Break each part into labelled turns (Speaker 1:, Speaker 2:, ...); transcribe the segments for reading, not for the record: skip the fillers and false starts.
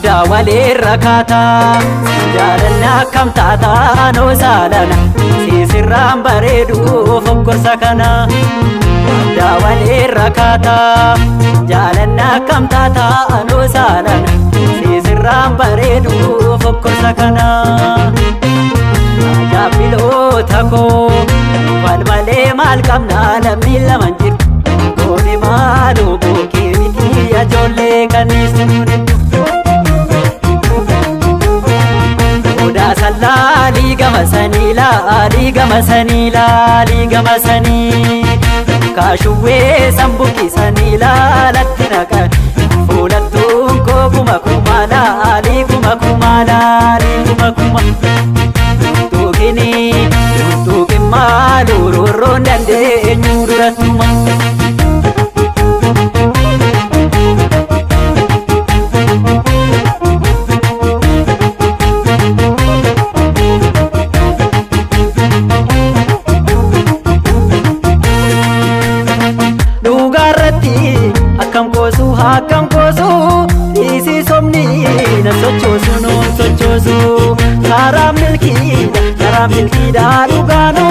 Speaker 1: adda walee rakata jaalanna kam taata no saalana sisirraan bareedu fokkorsa kana adda walee rakata jaalanna kam taata no saalana sisirraan bareedu fokkorsa kana ajaa'ibloota koo wal malee maal qabna lamni laman jiru goone maaloo bookee miti ijoollee kanniisu odaa sallaalii gama sanii kaashuwwee sambuqqisanii laalatti naqan fuulattuun koo kuma tuuqin maaloo roorroon dandeenyu durattuma akkam koosu dhiisii somni nan sochoosu karaa milkiidha dhugaanu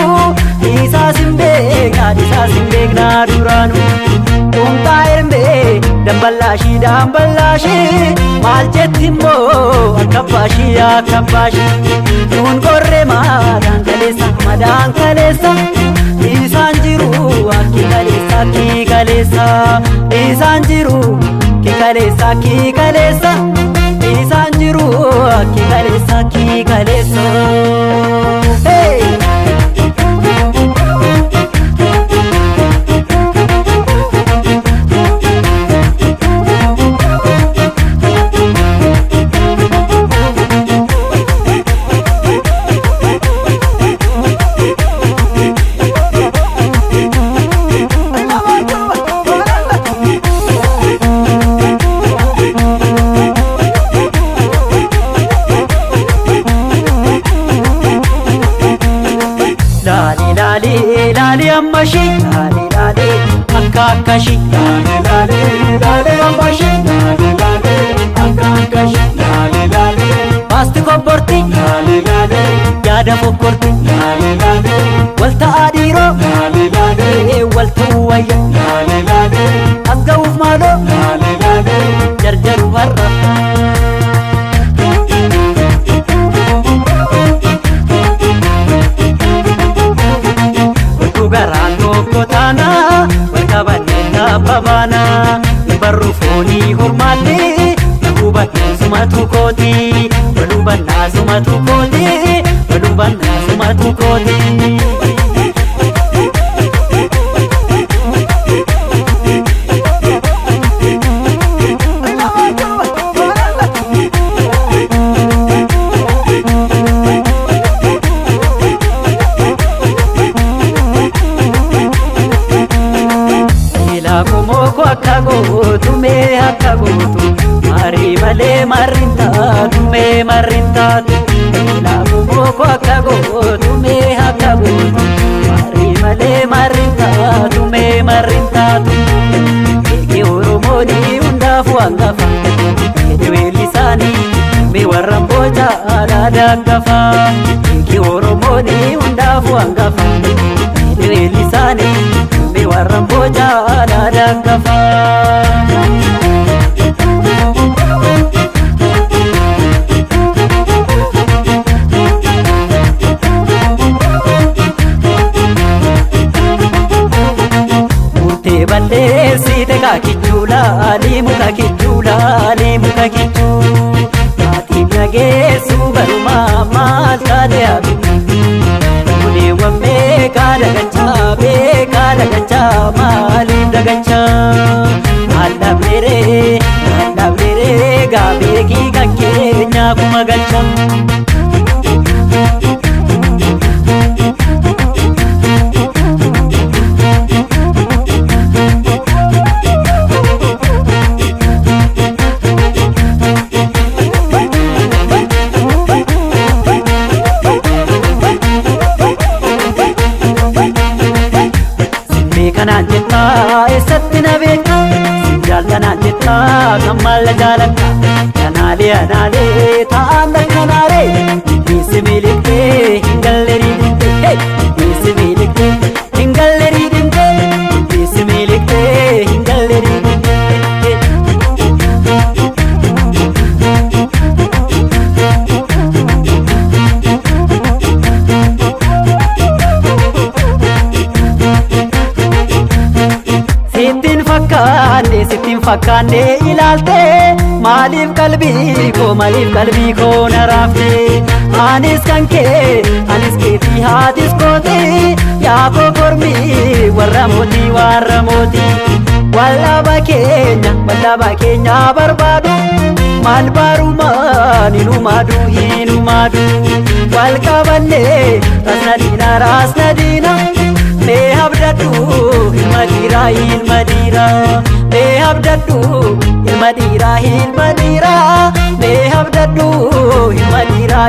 Speaker 1: dhiisaa sin beekna duraanu dhunqaa ermee damballaashii maal jetti immoo akkabaashii nuun qorree madaan kaleessa dhiisaan jiru akki kaleessa dhiisaan jiru ki kaleessa dhiisaan jiru akki kaleessa hey! Laali ammashi laali akkakashi laali ammashi akkakashi laali baasti kobborti laali yaada fokkorti laali walta adiiroo laali walta uwayya laali asga'uuf maaloo laali jarjaru har'a babana barru fooni hormaate nakubanna sumatu kooti akka gootu marii malee marrintaatu laafumoko akka gootu marii malee marrintaatu eegi oromooni hundaafu hangafa weellisaanii mee warran boca aadaa dangafa eegi oromooni hundaafu hangafa weellisaanii mee warran boca aadaa dangafa balleessite kakichulaali muka kichuu maatiin dhageessu barumaa maal taate habi kuneewwan beekaa dagachaa maaliif dagachaa maal dhabneree gaabeekii kan keenyaa kuma galcha kanaan jettaa eessatti na beektaa jaallanaan jettaa kan maalla jaalladha jaaladha Anaalee taa'amna kanaaree Bisi miliqee hin gallerii dhintee Bisi miliqee hin gallerii dhintee Bisi miliqee hin gallerii dhintee Sittin fakkaanne ilaalte maaliif qalbii koo na raafte anis kan kee anis keetii haatis kooti yaa koo kormii warra mootii wallaba keenya barbaadu maal baarumaan hinumaadu wal qabanne raasna diina mee habdadhu ilma dhiiraa mee habdadhu ilma dhiiraa mee habdadhu ilma dhiiraa